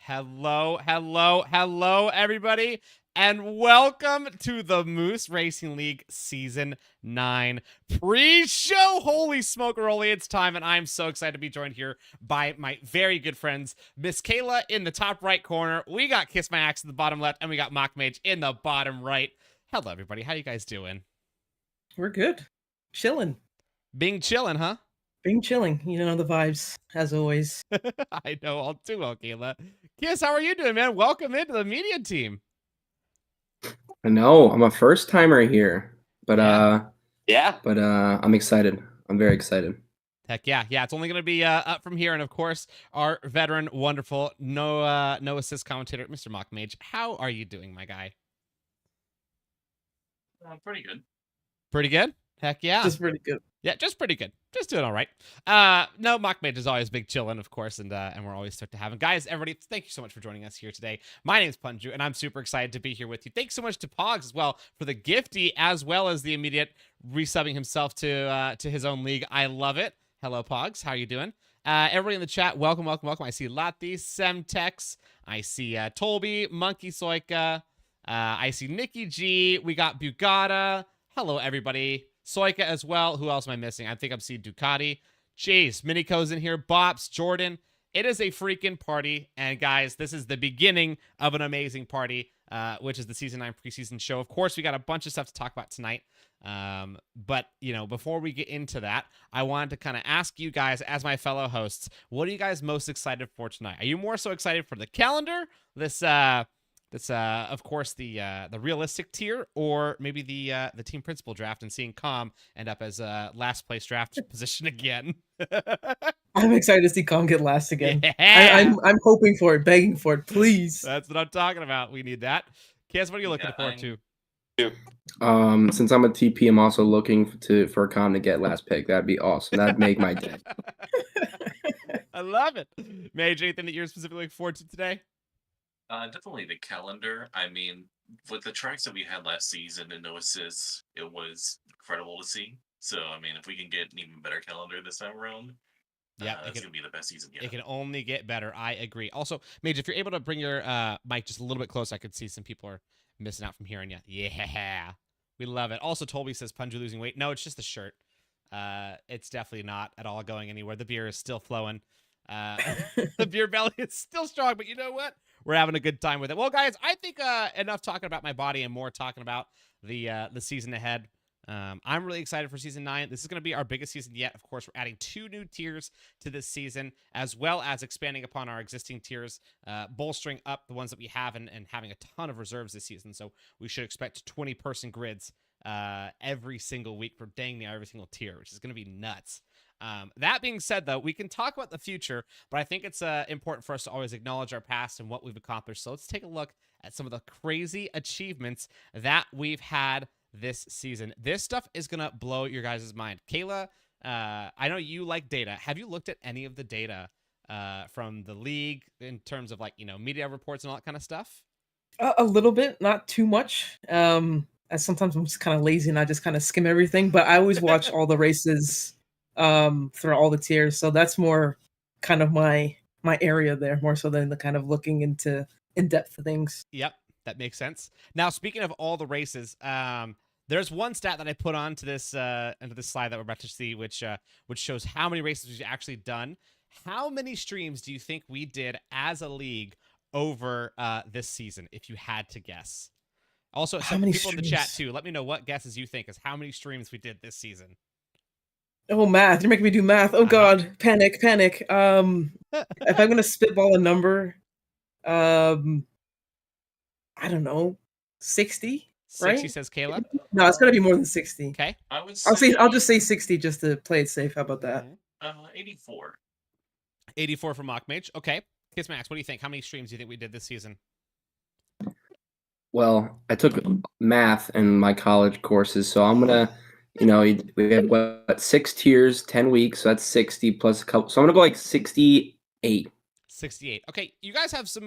Hello, everybody, and welcome to the Moose Racing League Season 9 pre-show. Holy smoke, Rolly, it's time, and I'm so excited to be joined here by my very good friends, Miss Kayla in the top right corner. We got Kiss My Axe in the bottom left, and we got Mock Mage in the bottom right. Hello, everybody. How you guys doing? We're good. Chilling. Being chilling, huh? Being chilling. You know the vibes, as always. I know all too well, Kayla. Kiss, how are you doing, man? Welcome into the media team. I know I'm a first timer here, but Yeah. I'm excited. I'm very excited. Heck yeah. It's only going to be up from here, and of course, our veteran, wonderful, no assist commentator, Mr. Mock Mage. How are you doing, my guy? Pretty good. Pretty good. Heck yeah. Just pretty good. Yeah, just pretty good. Just doing all right. No, Mock Mage is always big chillin', of course, and we're always stoked to have him. Guys, everybody, thank you so much for joining us here today. My name's Punju, and I'm super excited to be here with you. Thanks so much to Pogs as well for the gifty, as well as the immediate resubbing himself to his own league. I love it. Hello, Pogs. How are you doing? Everybody in the chat, welcome. I see Lati, Semtex. I see Tolby, Monkey Soika. I see Nikki G. We got Bugata. Hello, everybody. Soika as well. Who else am I missing? I think I'm seeing Ducati. Jeez, Minico's in here. Bops, Jordan. It is a freaking party. And guys, this is the beginning of an amazing party, which is the Season 9 preseason show. Of course, we got a bunch of stuff to talk about tonight. But, you know, before we get into that, I wanted to kind of ask you guys, as my fellow hosts, what are you guys most excited for tonight? Are you more so excited for the calendar? That's of course the realistic tier, or maybe the team principal draft and seeing Com end up as last place draft position again. I'm excited to see Kong get last again. Yeah. I'm hoping for it, begging for it, please. That's what I'm talking about. We need that. Kiss, what are you looking forward to? Since I'm a TP, I'm also looking for Con to get last pick. That'd be awesome. That'd make my day. I love it. Mage, anything that you're specifically looking forward to today? Definitely the calendar. I mean, with the tracks that we had last season and no assists, it was incredible to see. So, I mean, if we can get an even better calendar this time around, it's going to be the best season yet. It can only get better. I agree. Also, Mage, if you're able to bring your mic just a little bit closer, I could see some people are missing out from hearing you. Yeah, we love it. Also, Tolby says Punju losing weight. No, it's just the shirt. It's definitely not at all going anywhere. The beer is still flowing. The beer belly is still strong, but you know what? We're having a good time with it. Well, guys, I think enough talking about my body and more talking about the season ahead. I'm really excited for Season 9. This is going to be our biggest season yet. Of course, we're adding 2 new tiers to this season, as well as expanding upon our existing tiers, bolstering up the ones that we have, and having a ton of reserves this season. So we should expect 20-person grids every single week for dang near every single tier, which is going to be nuts. That being said, though, we can talk about the future, but I think it's important for us to always acknowledge our past and what we've accomplished. So let's take a look at some of the crazy achievements that we've had this season. This stuff is going to blow your guys' mind. Kayla, I know you like data. Have you looked at any of the data from the league in terms of, like, you know, media reports and all that kind of stuff? A little bit, not too much. As sometimes I'm just kind of lazy and I just kind of skim everything, but I always watch all the races through all the tiers, so that's more kind of my area there, more so than the kind of looking into in-depth things. Yep, that makes sense. Now, speaking of all the races, there's one stat that I put onto this slide that we're about to see, which shows how many races we've actually done. How many streams do you think we did as a league over this season, if you had to guess? Also, some people in the chat too, let me know what guesses you think is how many streams we did this season. Oh, math. You're making me do math. Oh, God. Panic. If I'm going to spitball a number, I don't know, 60, 60, right? says Kayla? No, it's got to be more than 60. Okay. I would say, I'll just say 60 just to play it safe. How about that? 84. 84 for Mock Mage. Okay. Kiss Max, what do you think? How many streams do you think we did this season? Well, I took math in my college courses, so I'm gonna, we have what 6 tiers, 10 weeks, so that's 60 plus a couple. So I'm gonna go like 68. 68. Okay, you guys have some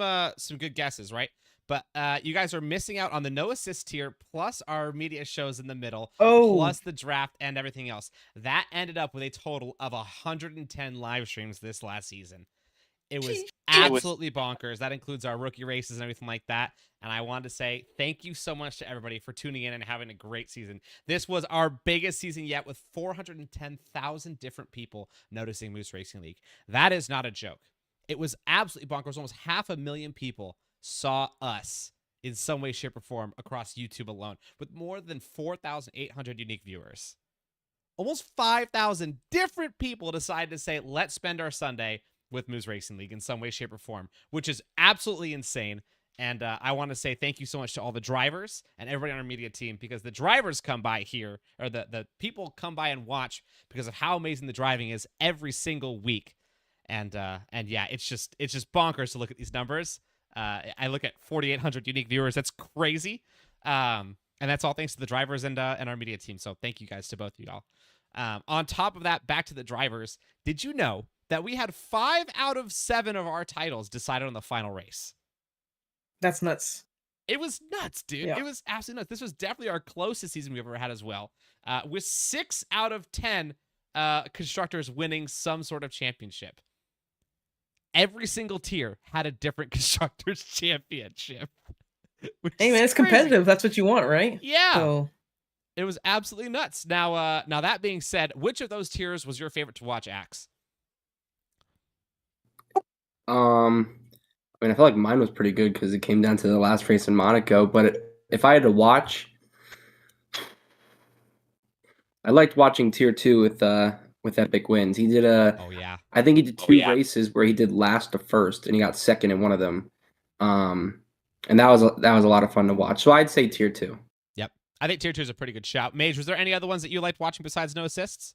good guesses, right? But you guys are missing out on the no assist tier, plus our media shows in the middle, plus the draft and everything else. That ended up with a total of 110 live streams this last season. It was absolutely bonkers. That includes our rookie races and everything like that. And I wanted to say thank you so much to everybody for tuning in and having a great season. This was our biggest season yet, with 410,000 different people noticing Moose Racing League. That is not a joke. It was absolutely bonkers. Almost 500,000 people saw us in some way, shape, or form across YouTube alone, with more than 4,800 unique viewers. Almost 5,000 different people decided to say, let's spend our Sunday with Moose Racing League in some way, shape, or form, which is absolutely insane. And I want to say thank you so much to all the drivers and everybody on our media team, because the drivers come by here, or the people come by and watch because of how amazing the driving is every single week. And yeah, it's just bonkers to look at these numbers. I look at 4,800 unique viewers. That's crazy. And that's all thanks to the drivers and our media team. So thank you guys to both of y'all. On top of that, back to the drivers. Did you know that we had 5 out of 7 of our titles decided on the final race? That's nuts. It was nuts, dude. Yeah. It was absolutely nuts. This was definitely our closest season we've ever had as well, with 6 out of 10 constructors winning some sort of championship. Every single tier had a different constructors championship. Hey man, it's competitive. That's what you want, right? Yeah. So it was absolutely nuts. Now that being said, which of those tiers was your favorite to watch, Axe? I mean, I feel like mine was pretty good because it came down to the last race in Monaco. But if I had to watch, I liked watching Tier 2 with Epic Wins. He did I think he did 2 races where he did last to first, and he got second in one of them. And that was a lot of fun to watch. So I'd say Tier 2. Yep, I think Tier 2 is a pretty good shout. Mage, was there any other ones that you liked watching besides no assists?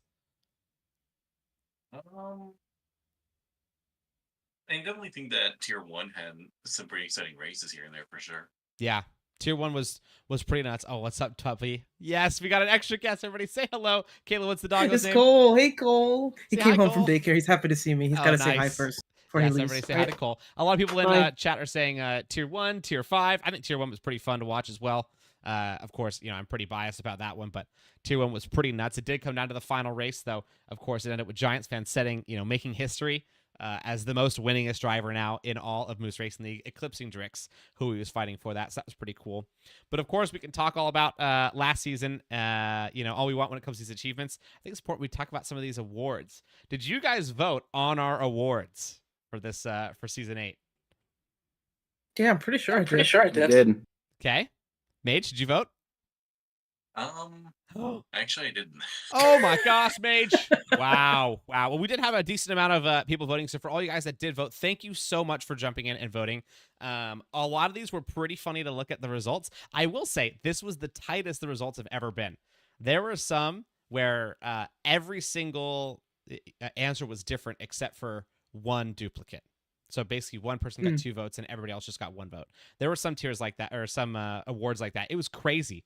I definitely think that Tier 1 had some pretty exciting races here and there for sure. Yeah. Tier 1 was pretty nuts. Oh, what's up, Tuppy? Yes, we got an extra guest. Everybody say hello. Kayla, what's the dog's name? Cole. Hey, Cole. He Say came hi, home Cole. from daycare. He's happy to see me. He's got to say hi first before he leaves. Everybody say hi to Cole. A lot of people in chat are saying Tier 1, Tier 5. I think Tier 1 was pretty fun to watch as well. Of course, I'm pretty biased about that one, but Tier 1 was pretty nuts. It did come down to the final race, though. Of course, it ended up with Giants fans making history as the most winningest driver now in all of Moose Racing League, eclipsing Drix, who he was fighting for that. So that was pretty cool. But of course, we can talk all about last season, all we want when it comes to these achievements. I think it's important we talk about some of these awards. Did you guys vote on our awards for this for season 8? Yeah, I'm pretty sure I did. Okay. Mage, did you vote? Actually, I didn't. Oh my gosh, Mage. Wow. Well, we did have a decent amount of people voting. So for all you guys that did vote, thank you so much for jumping in and voting. A lot of these were pretty funny to look at the results. I will say this was the tightest the results have ever been. There were some where every single answer was different except for one duplicate. So basically one person got 2 votes and everybody else just got 1 vote. There were some tiers like that, or some awards like that. It was crazy.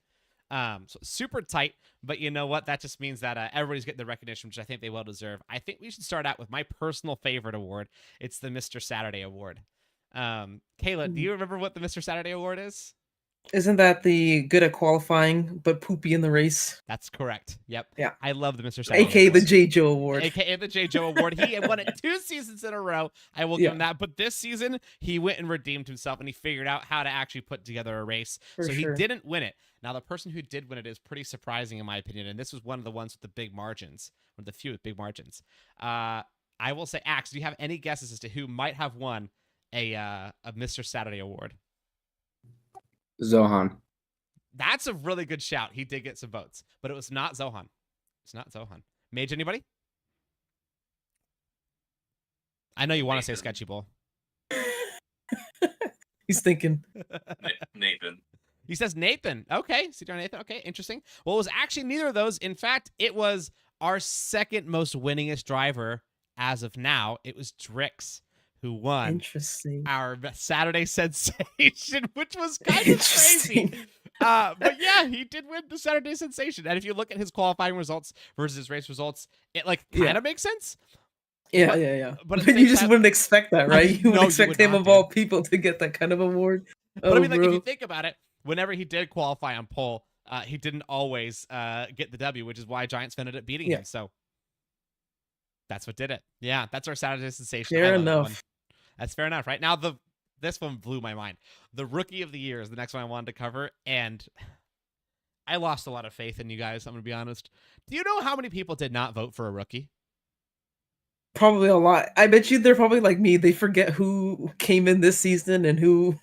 So super tight, but you know what? That just means that everybody's getting the recognition, which I think they well deserve. I think we should start out with my personal favorite award. It's the Mr. Saturday Award. Kayla, do you remember what the Mr. Saturday Award is? Isn't that the good at qualifying but poopy in the race? That's correct. Yep. Yeah. I love the Mr. Saturday AKA Award. the J. Joe Award. AKA the J. Joe Award. He had won it 2 seasons in a row. I will give him that. But this season, he went and redeemed himself, and he figured out how to actually put together a race. He didn't win it. Now, the person who did win it is pretty surprising, in my opinion, and this was one of the ones with the big margins, one of the few with big margins. I will say, Axe, do you have any guesses as to who might have won a Mr. Saturday Award? Zohan. That's a really good shout. He did get some votes, but it was not Zohan. It's not Zohan. Mage, anybody? I know you want to say Sketchy Bull. He's thinking. Nathan. He says Nathan. Okay. CDR Nathan. Okay. Interesting. Well, it was actually neither of those. In fact, it was our second most winningest driver as of now. It was Drix who won our Saturday Sensation, which was kind of crazy. But yeah, he did win the Saturday Sensation. And if you look at his qualifying results versus his race results, it kind of makes sense. Yeah. But you just wouldn't expect that, right? You would expect him of all people to get that kind of award. But I mean, if you think about it, whenever he did qualify on pole, he didn't always get the W, which is why Giants ended up beating him. So that's what did it. Yeah, that's our Saturday Sensation. Fair enough. That's fair enough, right? Now this one blew my mind. The Rookie of the Year is the next one I wanted to cover, and I lost a lot of faith in you guys. I'm gonna be honest. Do you know how many people did not vote for a rookie? Probably a lot. I bet you they're probably like me. They forget who came in this season and who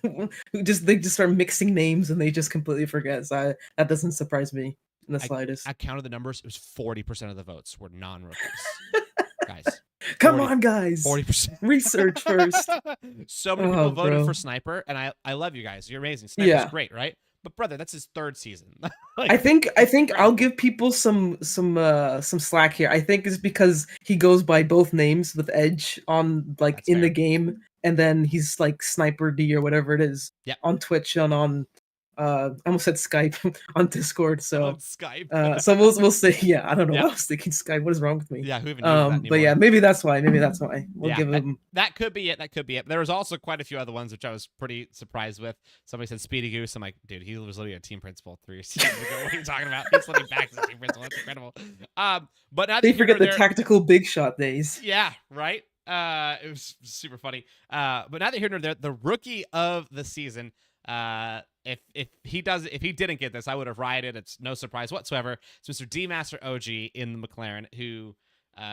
they just start mixing names and they just completely forget. So that doesn't surprise me in the slightest. I counted the numbers. It was 40% of the votes were non-rookies. Guys, come on, guys. 40%. Research first. So many people voted for Sniper, and I love you guys. You're amazing. Sniper's great, right? But brother, that's his third season. I think I'll give people some slack here. I think it's because he goes by both names with Edge on That's in fair. the game, and then he's like Sniper D or whatever it is. Yep. On Twitch and on I almost said Skype on Discord. So on Skype. So we'll say I don't know. Yeah. I was thinking Skype. What is wrong with me? Yeah, who even uses that anymore? But yeah, maybe that's why. We'll give him. That could be it. That could be it. There was also quite a few other ones which I was pretty surprised with. Somebody said Speedy Goose. I'm like, dude, he was literally a team principal 3 seasons ago. What are you talking about? He's literally back as a team principal. That's incredible. But now they forget the tactical big shot days. Yeah, right. It was super funny. But now that you're here, the rookie of the season. If he didn't get this, I would have rioted. It's no surprise whatsoever. It's Mr. D Master OG in the McLaren who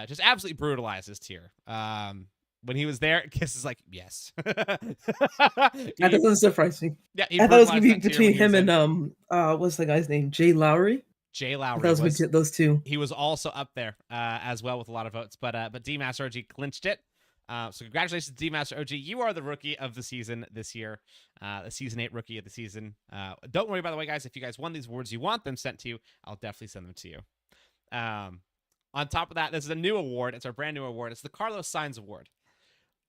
just absolutely brutalized his tier. When he was there, Kiss is like, yes. That doesn't surprise me. Yeah, I thought it was gonna be between him and what's the guy's name? Jay Lowry. Jay Lowry. That was those two. He was also up there as well with a lot of votes, but D Master OG clinched it. So congratulations, D Master OG. You are the rookie of the season this year, the season 8 rookie of the season. Don't worry, by the way, guys. If you guys won these awards, you want them sent to you, I'll definitely send them to you. On top of that, this is a new award. It's our brand new award. It's the Carlos Sainz Award.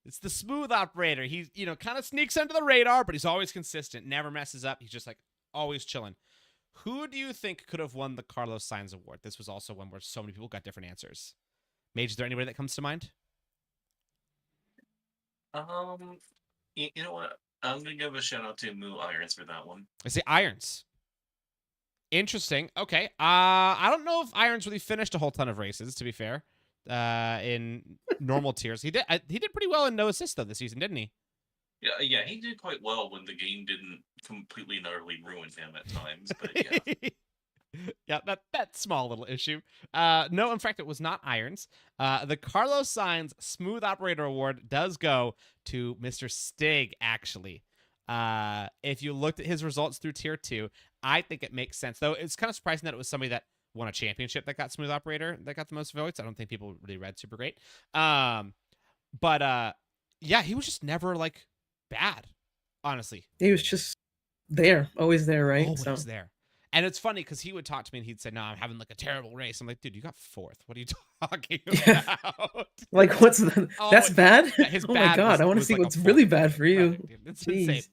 It's the smooth operator. He, kind of sneaks under the radar, but he's always consistent, never messes up. He's just like always chilling. Who do you think could have won the Carlos Sainz Award? This was also one where so many people got different answers. Mage, is there anybody that comes to mind? You know what? I'm gonna give a shout out to Moo Irons for that one. I say Irons. Interesting. Okay. I don't know if Irons really finished a whole ton of races, to be fair. In normal tiers, he did pretty well in no assist though this season, didn't he? Yeah, he did quite well when the game didn't completely and utterly ruin him at times. But yeah. Yeah, that small little issue. No, in fact, it was not Irons. The Carlos Sainz Smooth Operator Award does go to Mr. Stig, actually. If you looked at his results through Tier 2, I think it makes sense. Though it's kind of surprising that it was somebody that won a championship that got Smooth Operator, that got the most votes. I don't think people really read super great. But yeah, he was just never, bad, honestly. He was just there, always there, right? Always there. And it's funny because he would talk to me and he'd say, no, I'm having a terrible race. I'm like, dude, you got 4th. What are you talking about? What's the... That's bad? Yeah, oh my God, I want to see what's really bad for you. It's insane.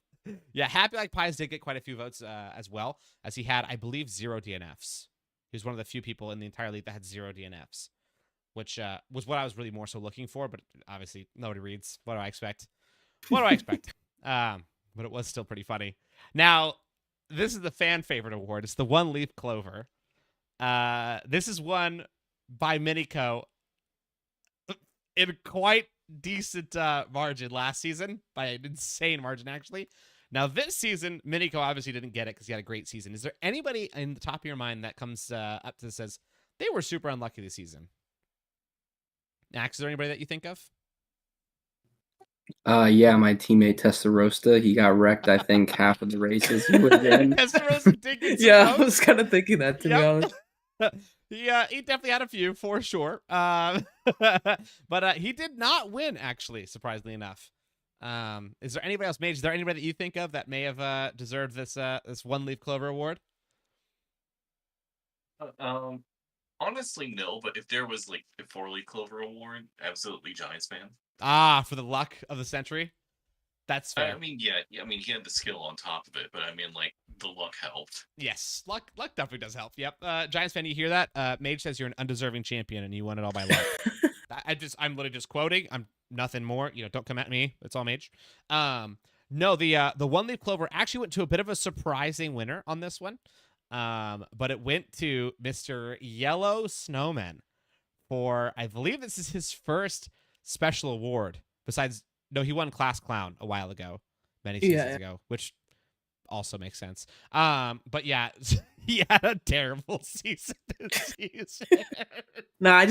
Yeah, Happy Like Pies did get quite a few votes as well, as he had, I believe, 0 DNFs. He was one of the few people in the entire league that had 0 DNFs, which was what I was really more so looking for, but obviously nobody reads. What do I expect? But it was still pretty funny. Now, this is the fan favorite award. It's the One Leaf Clover. This is won by Minico in quite decent margin last season, by an insane margin, actually. Now, this season, Minico obviously didn't get it because he had a great season. Is there anybody in the top of your mind that comes up to this says they were super unlucky this season? Max, is there anybody that you think of? Yeah, my teammate Testarosta, he got wrecked, I think, half of the races he was in. Testarosta did get some Yeah, votes. I was kind of thinking that, to be honest. He definitely had a few, for sure. But he did not win, actually, surprisingly enough. Is there anybody else, Mage? Is there anybody that you think of that may have deserved this One Leaf Clover award? Honestly, no. But if there was a 4-Leaf Clover award, absolutely Giants fan. For the luck of the century. That's fair. I mean, yeah. I mean, he had the skill on top of it, but I mean, the luck helped. Yes, luck definitely does help. Yep. Giants fan, you hear that? Mage says you're an undeserving champion and you won it all by luck. I'm literally just quoting. I'm nothing more. Don't come at me. It's all Mage. No, the One Leaf Clover actually went to a bit of a surprising winner on this one. But it went to Mr. Yellow Snowman for, I believe this is his first special award besides No, he won Class Clown a while ago, many seasons ago, which also makes sense. But yeah, he had a terrible season this season. Nah, I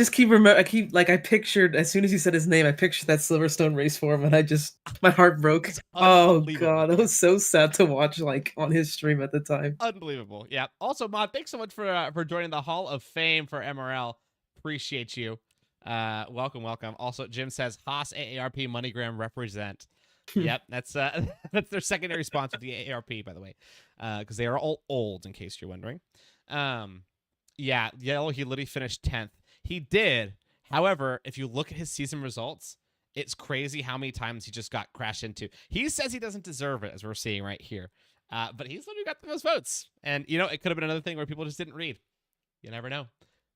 pictured, as soon as you said his name, I pictured that Silverstone race for him, and my heart broke. Oh god, it was so sad to watch, like, on his stream at the time. Unbelievable. Yeah. Also, Mod, thanks so much for joining the Hall of Fame for MRL. Appreciate you. Welcome. Also, Jim says Haas AARP MoneyGram represent. Yep, that's their secondary sponsor, the AARP, by the way, because they are all old, in case you're wondering. Yeah, Yellow, he literally finished 10th. He did. However, if you look at his season results, it's crazy how many times he just got crashed into. He says he doesn't deserve it, as we're seeing right here. But he's literally got the most votes. And, you know, it could have been another thing where people just didn't read. You never know.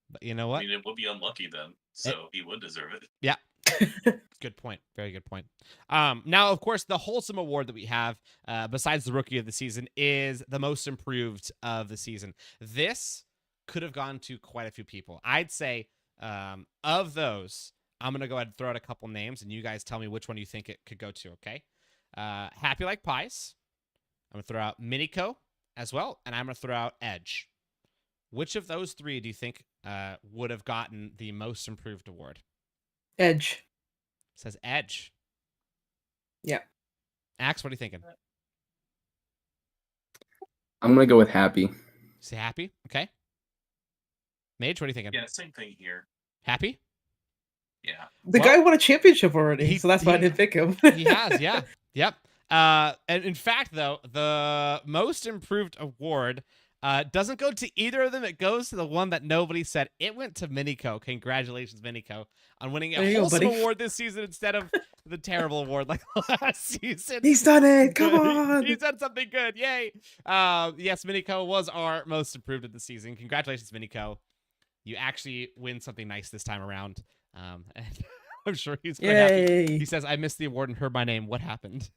But you know what? I mean, it would be unlucky then, so he would deserve it. Yeah. Good point. Very good point. Now, of course, the wholesome award that we have, besides the Rookie of the Season, is the most improved of the season. This could have gone to quite a few people. I'd say of those, I'm going to go ahead and throw out a couple names, and you guys tell me which one you think it could go to, okay? Happy Like Pies. I'm going to throw out Minico as well, and I'm going to throw out Edge. Which of those three do you think would have gotten the most improved award? Edge. It says Edge. Yeah. Axe, what are you thinking? I'm going to go with Happy. Say Happy? Okay. Mage, what are you thinking? Yeah, same thing here. Happy? Yeah. The guy won a championship already, so that's why I didn't pick him. He has, yeah. Yep. And in fact, though, the most improved award doesn't go to either of them. It goes to the one that nobody said. It went to Minico. Congratulations, Minico, on winning a wholesome award this season instead of the terrible award like last season. He's done it. Come on. He's done something good. Yay. Yes, Minico was our most improved of the season. Congratulations, Minico. You actually win something nice this time around. And I'm sure he's quite happy. He says, I missed the award and heard my name. What happened?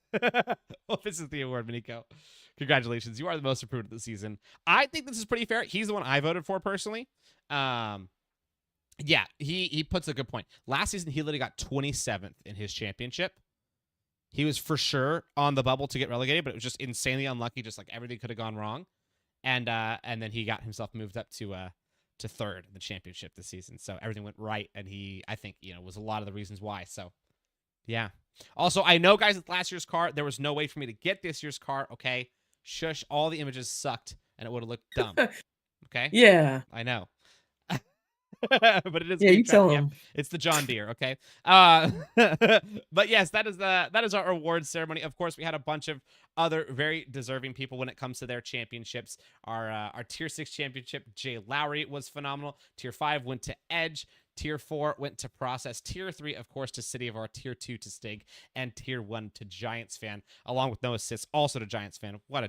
Well, this is the award, Minico. Congratulations. You are the most improved of the season. I think this is pretty fair. He's the one I voted for personally. Yeah, he puts a good point. Last season, he literally got 27th in his championship. He was for sure on the bubble to get relegated, but it was just insanely unlucky. Just like everything could have gone wrong. And then he got himself moved up to third in the championship this season. So everything went right. And I think, was a lot of the reasons why. So, yeah. Also, I know, guys, with last year's car, there was no way for me to get this year's car. Okay. Shush. All the images sucked and it would have looked dumb. Okay. Yeah. I know. But it is. Yeah, you tell him. It's the John Deere, okay? But yes, that is our awards ceremony. Of course, we had a bunch of other very deserving people when it comes to their championships. Our Tier 6 championship, Jay Lowry, was phenomenal. Tier 5 went to Edge. Tier 4 went to Process. Tier 3, of course, to City of R. Tier 2 to Stig. And Tier 1 to Giants Fan, along with no assists, also to Giants Fan. What a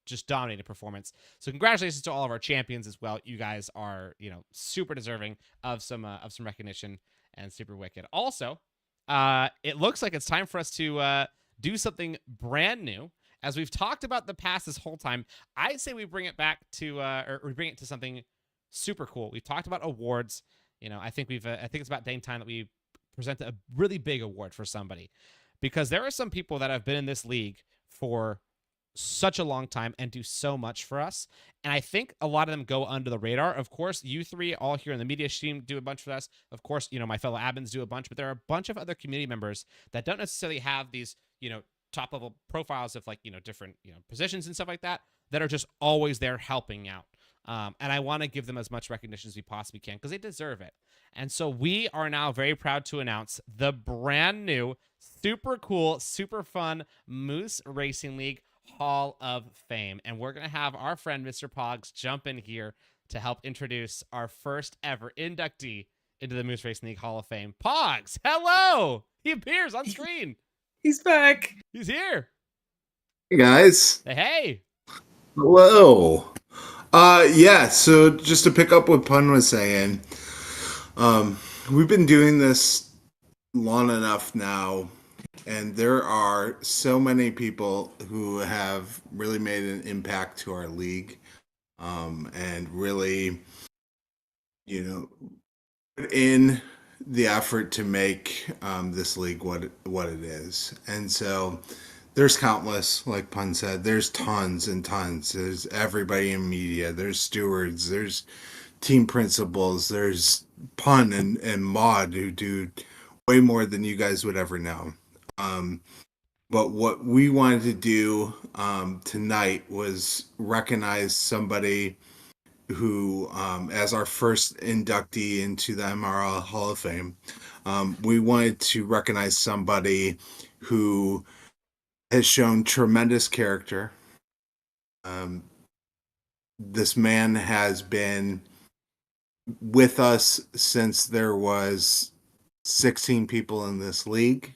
just dominated performance. So congratulations to all of our champions as well. You guys are, super deserving of some recognition and super wicked. Also, it looks like it's time for us to do something brand new. As we've talked about the past this whole time, I say we bring it back to or we bring it to something super cool. We've talked about awards. I think it's about dang time that we present a really big award for somebody, because there are some people that have been in this league for such a long time and do so much for us. And I think a lot of them go under the radar. Of course, you three all here in the media team do a bunch for us. Of course, my fellow admins do a bunch, but there are a bunch of other community members that don't necessarily have these, top level profiles of different, positions and stuff like that are just always there helping out. And I want to give them as much recognition as we possibly can because they deserve it. And so we are now very proud to announce the brand new, super cool, super fun Moose Racing League Hall of Fame. And we're going to have our friend Mr. Pogs jump in here to help introduce our first ever inductee into the Moose Racing League Hall of Fame. Pogs, hello! He appears on screen. He's back. He's here. Hey, guys. Hey. Hello. Yeah, so just to pick up what Pun was saying, we've been doing this long enough now, and there are so many people who have really made an impact to our league, and really, put in the effort to make this league what it is. And so there's countless, like Pun said, there's tons and tons. There's everybody in media, there's stewards, there's team principals, there's Pun and Maud who do way more than you guys would ever know. But what we wanted to do tonight was recognize somebody who, as our first inductee into the MRL Hall of Fame, we wanted to recognize somebody who has shown tremendous character. This man has been with us since there was 16 people in this league.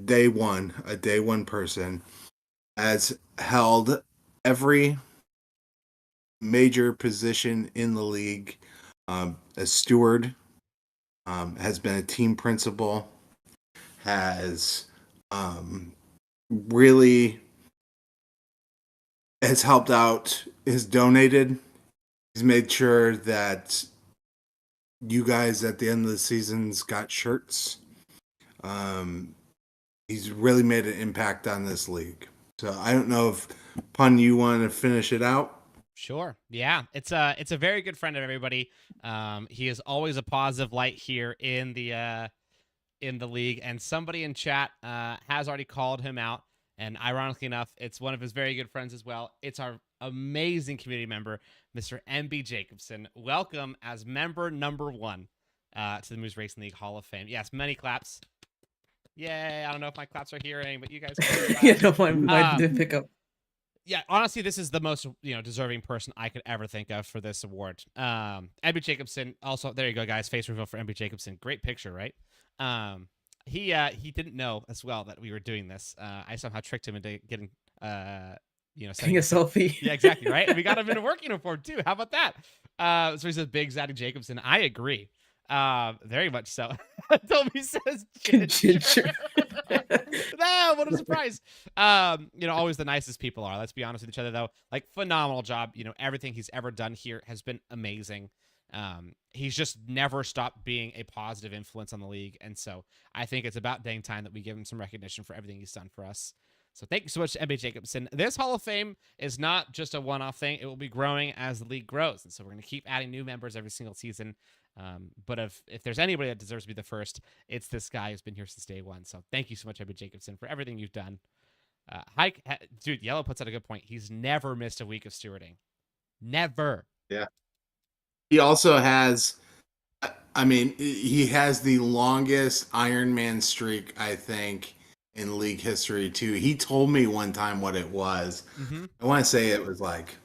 Day one, a day one person, has held every major position in the league, a steward, has been a team principal, has really has helped out, has donated, he's made sure that you guys at the end of the season's got shirts. He's really made an impact on this league. So I don't know if Pun, you want to finish it out? Sure. Yeah. It's a very good friend of everybody. He is always a positive light here in the league, and somebody in chat has already called him out. And ironically enough, it's one of his very good friends as well. It's our amazing community member, Mr. MB Jacobson. Welcome as member number 1 to the Moose Racing League Hall of Fame. Yes, many claps. Yay! I don't know if my claps are hearing, but you guys. Yeah, no, mine didn't pick up. Yeah, honestly, this is the most deserving person I could ever think of for this award. MB Jacobson. Also, there you go, guys. Face reveal for MB Jacobson. Great picture, right? He didn't know as well that we were doing this. I somehow tricked him into getting taking a selfie. Yeah, exactly, right. And we got him in a work uniform too. How about that? So he says, "Big Zaddy Jacobson." I agree. Very much so. Toby says ginger. No, what a surprise. Always the nicest people are. Let's be honest with each other though. Like, phenomenal job. Everything he's ever done here has been amazing. He's just never stopped being a positive influence on the league. And so I think it's about dang time that we give him some recognition for everything he's done for us. So thank you so much to MB Jacobson. This Hall of Fame is not just a one-off thing. It will be growing as the league grows. And so we're going to keep adding new members every single season. But if there's anybody that deserves to be the first, it's this guy who's been here since day one. So thank you so much, MB Jacobson, for everything you've done. Dude, Yellow puts out a good point. He's never missed a week of stewarding. Never. Yeah. He also has, he has the longest Ironman streak, I think, in league history too. He told me one time what it was. Mm-hmm. I want to say it was like,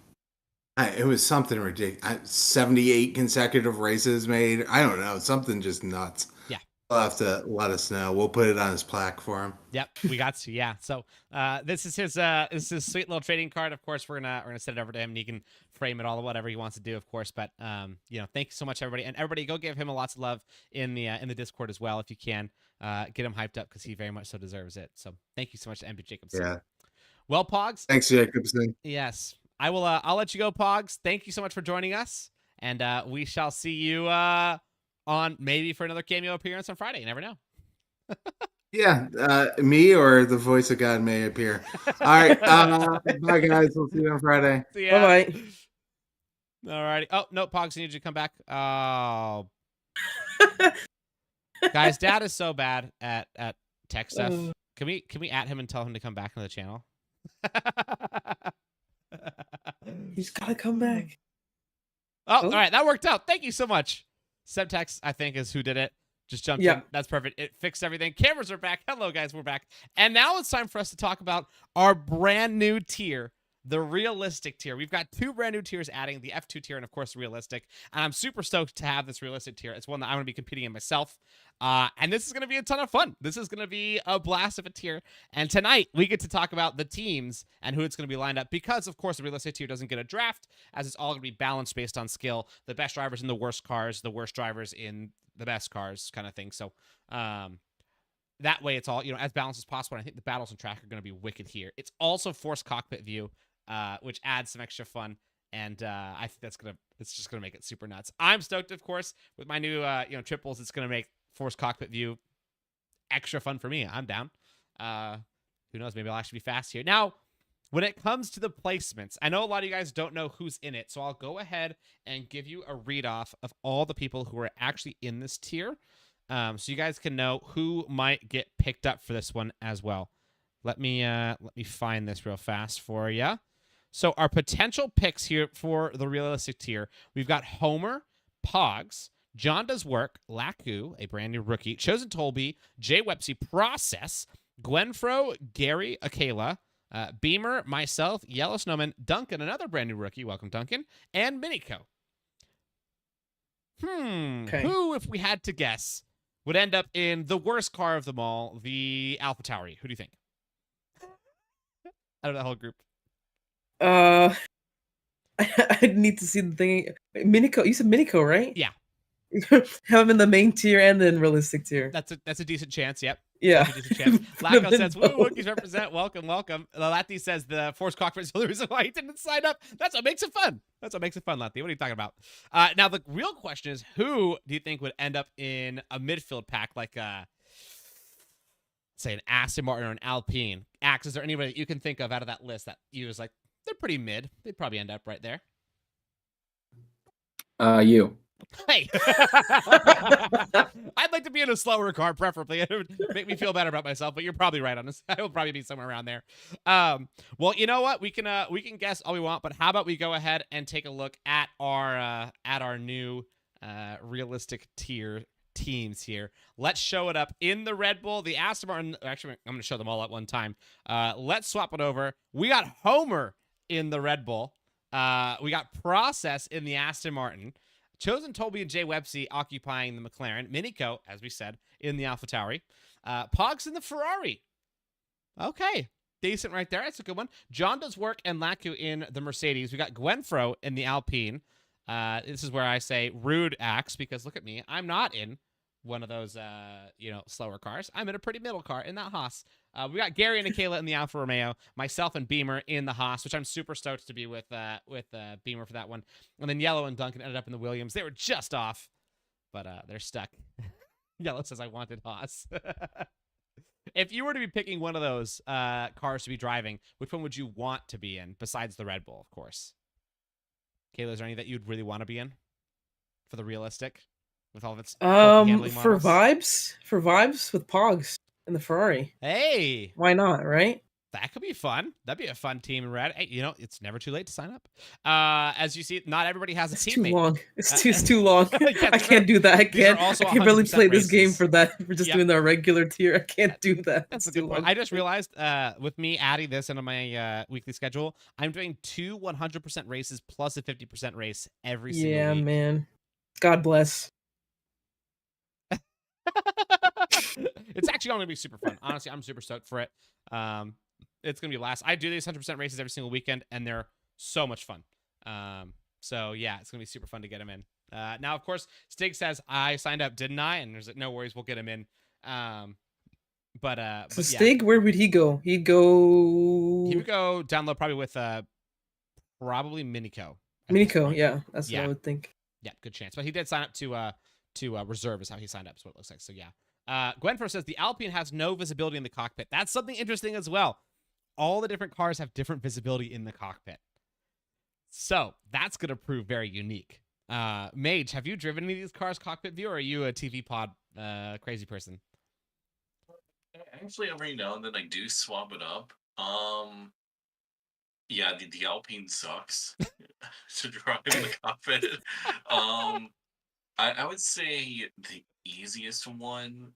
it was something ridiculous. 78 consecutive races made. I don't know, something just nuts. Yeah, he'll have to let us know. We'll put it on his plaque for him. Yep, we got to. Yeah. So this is his sweet little trading card. Of course, we're gonna send it over to him, and he can frame it all, whatever he wants to do, of course. But thank you so much, everybody, and everybody go give him lots of love in the Discord as well if you can. Get him hyped up because he very much so deserves it. So thank you so much to MB Jacobson. Yeah. Well, Pogs. Thanks, Jacobson. Yes, I will. I'll let you go, Pogs. Thank you so much for joining us, and we shall see you on maybe for another cameo appearance on Friday. You never know. Yeah, me or the voice of God may appear. All right, bye guys. We'll see you on Friday. See ya. Bye. All righty. Oh no, Pogs, I need you to come back. Oh. Guys, Dad is so bad at tech stuff. Can we at him and tell him to come back on the channel? He's gotta come back. Oh, all right, that worked out. Thank you so much. Sebtex, I think, is who did it. Just jumped in. That's perfect. It fixed everything. Cameras are back. Hello, guys. We're back. And now it's time for us to talk about our brand new tier, the realistic tier. We've got 2 brand new tiers adding, the F2 tier and, of course, the realistic. And I'm super stoked to have this realistic tier. It's one that I'm going to be competing in myself. And this is going to be a ton of fun. This is going to be a blast of a tier. And tonight, we get to talk about the teams and who it's going to be lined up because, of course, the realistic tier doesn't get a draft, as it's all going to be balanced based on skill. The best drivers in the worst cars, the worst drivers in the best cars, kind of thing. So that way it's all, as balanced as possible. And I think the battles on track are going to be wicked here. It's also forced cockpit view, which adds some extra fun. And I think it's just gonna make it super nuts. I'm stoked, of course, with my new triples. It's gonna make Force Cockpit View extra fun for me. I'm down. Who knows? Maybe I'll actually be fast here. Now, when it comes to the placements, I know a lot of you guys don't know who's in it, so I'll go ahead and give you a read off of all the people who are actually in this tier, so you guys can know who might get picked up for this one as well. Let me find this real fast for you. So our potential picks here for the realistic tier, we've got Homer, Pogs, John Does Work, Laku, a brand new rookie, Chosen Tolby, Jay Wepsy, Process, Gwenfro, Gary, Akela, Beamer, myself, Yellow Snowman, Duncan, another brand new rookie, welcome Duncan, and Miniko. Okay. Who, if we had to guess, would end up in the worst car of them all, the Alpha Tauri? Who do you think? Out of that whole group. I need to see the thing. Miniko, you said Miniko, right? Yeah. Have him in the main tier and then realistic tier. That's a decent chance. Yep. Yeah. That's a decent chance. Lacko says, "Woo, both. Wookiees represent. Welcome, welcome." Lati says the Force Cockpit is the reason why he didn't sign up. That's what makes it fun. That's what makes it fun, Lati. What are you talking about? Now the real question is, who do you think would end up in a midfield pack like say an Aston Martin or an Alpine? Axe, is there anybody that you can think of out of that list that you was like, they're pretty mid? They'd probably end up right there. You. Hey, I'd like to be in a slower car, preferably. It would make me feel better about myself. But you're probably right on this. I will probably be somewhere around there. Well, you know what? We can guess all we want, but how about we go ahead and take a look at our new realistic tier teams here. Let's show it up in the Red Bull, the Aston Martin. Actually, I'm going to show them all at one time. Let's swap it over. We got Homer in the Red Bull. We got Process in the Aston Martin. Chosen Tolby and Jay Wepsy occupying the McLaren. Miniko, as we said, in the AlphaTauri. Pogs in the Ferrari. Okay. Decent right there. That's a good one. John Does Work and Laku in the Mercedes. We got Gwenfro in the Alpine. This is where I say rude Axe, because look at me. I'm not in one of those, slower cars. I'm in a pretty middle car in that Haas. We got Gary and Akela in the Alfa Romeo, myself and Beamer in the Haas, which I'm super stoked to be with Beamer for that one. And then Yellow and Duncan ended up in the Williams. They were just off, but they're stuck. Yellow says I wanted Haas. If you were to be picking one of those cars to be driving, which one would you want to be in besides the Red Bull, of course? Kayla, is there any that you'd really want to be in for the realistic with all of its handling for models? vibes with Pogs and the Ferrari. Hey, why not, right? That could be fun. That'd be a fun team in red. Hey, it's never too late to sign up. As you see, not everybody has a teammate. Too long. It's too long. I can't do that. I can't really play this game for just doing the regular tier. I can't do that. That's a good point. I just realized with me adding this into my weekly schedule, I'm doing 2 100% races plus a 50% race every single week. Yeah, man. God bless. It's actually going to be super fun. Honestly, I'm super stoked for it. It's going to be blast. I do these 100% races every single weekend, and they're so much fun. So, yeah, it's going to be super fun to get them in. Now, of course, Stig says, I signed up, didn't I? And there's no worries, we'll get him in. But Stig, where would he go? He would go down low probably with probably Miniko. Miniko, yeah. That's what I would think. Yeah, good chance. But he did sign up to reserve is how he signed up, is what it looks like. So, yeah. Gwenfer says, the Alpine has no visibility in the cockpit. That's something interesting as well. All the different cars have different visibility in the cockpit. So that's going to prove very unique. Mage, have you driven any of these cars cockpit view, or are you a TV pod crazy person? Actually, every now and then I do swap it up. Yeah, the Alpine sucks to drive in the cockpit. I would say the easiest one,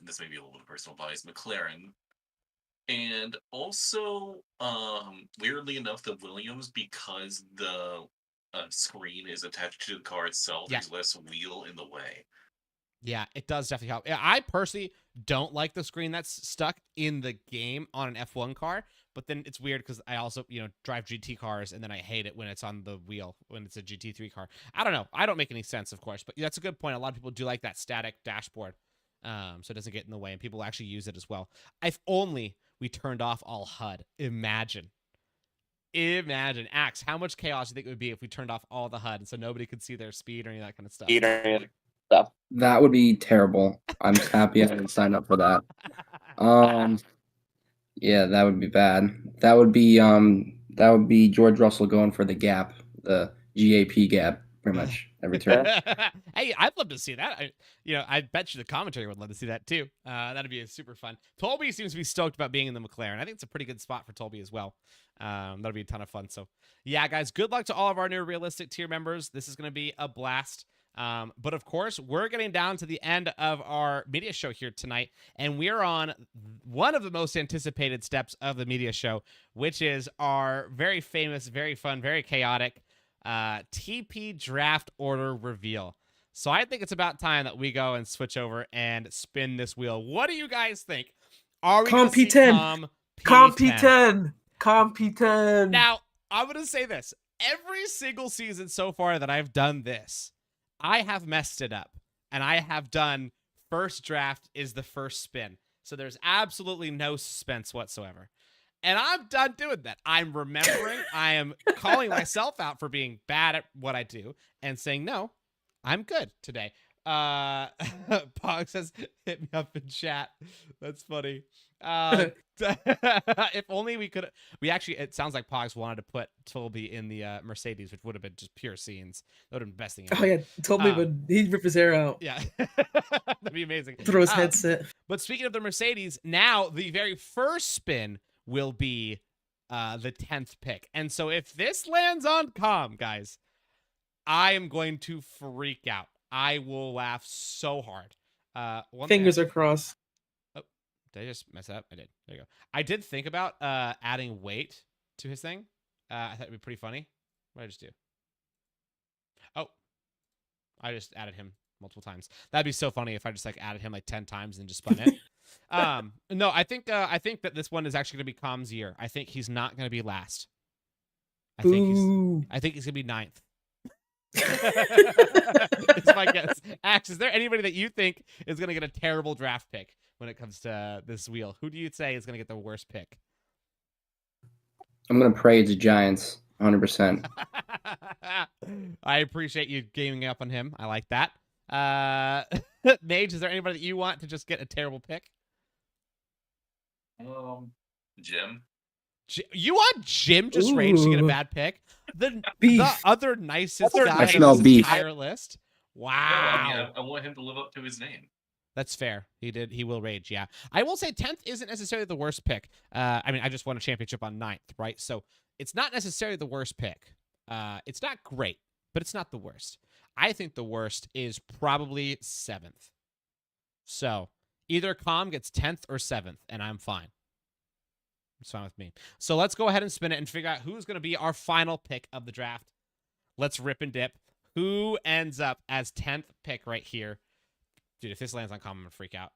this may be a little bit of personal bias, McLaren. And also, weirdly enough, the Williams, because the screen is attached to the car itself, there's less wheel in the way. Yeah, it does definitely help. I personally don't like the screen that's stuck in the game on an F1 car, but then it's weird because I also, drive GT cars, and then I hate it when it's on the wheel, when it's a GT3 car. I don't know. I don't make any sense, of course, but that's a good point. A lot of people do like that static dashboard, so it doesn't get in the way, and people actually use it as well. If only we turned off all HUD. Imagine. Imagine. Axe, how much chaos do you think it would be if we turned off all the HUD so nobody could see their speed or any of that kind of stuff? That would be terrible. I'm just happy I didn't sign up for that. Yeah, that would be bad. That would be George Russell going for the gap, the GAP gap, pretty much every turn. Hey, I'd love to see that. I bet you the commentary would love to see that too. That'd be super fun. Tolby seems to be stoked about being in the McLaren. I think it's a pretty good spot for Tolby as well. That'll be a ton of fun. So, yeah, guys, good luck to all of our new realistic tier members. This is going to be a blast. But of course, we're getting down to the end of our media show here tonight, and we're on one of the most anticipated steps of the media show, which is our very famous, very fun, very chaotic TP draft order reveal. So I think it's about time that we go and switch over and spin this wheel. What do you guys think? Are we going to see Comp10? Comp10. Now, I'm going to say this. Every single season so far that I've done this, I have messed it up. And I have done first draft is the first spin. So there's absolutely no suspense whatsoever. And I'm done doing that. I'm remembering, I am calling myself out for being bad at what I do and saying, no, I'm good today. Pog says, hit me up in chat. That's funny. If only we could, it sounds like Pogs wanted to put Tolby in the Mercedes, which would have been just pure scenes. That would have been the best thing ever. Oh, yeah. Tolby would, he'd rip his hair out. Yeah. That'd be amazing. Throw his headset. But speaking of the Mercedes, now the very first spin will be the 10th pick. And so if this lands on Com, guys, I am going to freak out. I will laugh so hard. Fingers are crossed. Oh, did I just mess up? I did. There you go. I did think about adding weight to his thing. I thought it'd be pretty funny. What did I just do? Oh, I just added him multiple times. That'd be so funny if I just added him 10 times and just spun it. No, I think that this one is actually gonna be Com's year. I think he's not gonna be last. I think he's gonna be 9th. It's my guess. Axe, is there anybody that you think is gonna get a terrible draft pick when it comes to this wheel? Who do you say is gonna get the worst pick? I'm gonna pray it's Giants, 100%. I appreciate you gaming up on him. I like that. Mage, is there anybody that you want to just get a terrible pick? Jim. You want Jim just rage to get a bad pick? The other nicest guy on this entire list. Wow. I want him to live up to his name. That's fair. He will rage, yeah. I will say 10th isn't necessarily the worst pick. I just won a championship on 9th, right? So it's not necessarily the worst pick. It's not great, but it's not the worst. I think the worst is probably 7th. So either Com gets 10th or 7th, and I'm fine. It's fine with me. So let's go ahead and spin it and figure out who's going to be our final pick of the draft. Let's rip and dip. Who ends up as 10th pick right here? Dude, if this lands on Com, I'm going to freak out.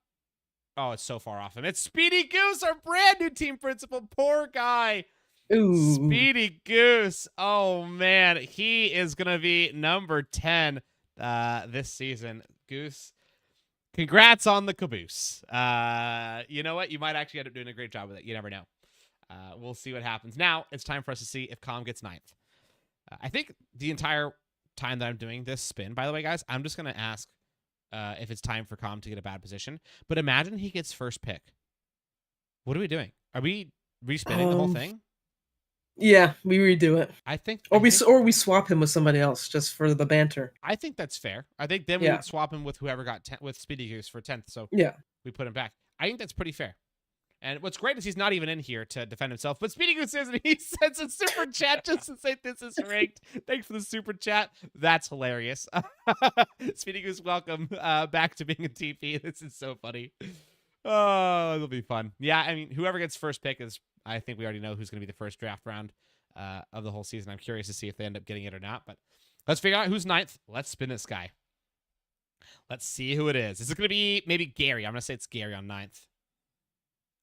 Oh, it's so far off him. It's Speedy Goose, our brand new team principal. Poor guy. Ooh. Speedy Goose. Oh, man. He is going to be number 10 this season. Goose, congrats on the caboose. You know what? You might actually end up doing a great job with it. You never know. We'll see what happens. Now, it's time for us to see if Com gets 9th. I think the entire time that I'm doing this spin, by the way, guys, I'm just going to ask if it's time for Com to get a bad position. But imagine he gets first pick. What are we doing? Are we respinning the whole thing? Yeah, we redo it. I think, or we swap him with somebody else just for the banter. I think that's fair. I think then we would swap him with whoever got with Speedy Goose for 10th. So yeah, we put him back. I think that's pretty fair. And what's great is he's not even in here to defend himself. But Speedy Goose is, and he sends a super chat just to say this is ranked. Thanks for the super chat. That's hilarious. Speedy Goose, welcome back to being a TP. This is so funny. Oh, it'll be fun. Yeah, I mean, whoever gets first pick is, I think we already know who's going to be the first draft round of the whole season. I'm curious to see if they end up getting it or not. But let's figure out who's 9th. Let's spin this guy. Let's see who it is. Is it going to be maybe Gary? I'm going to say it's Gary on 9th.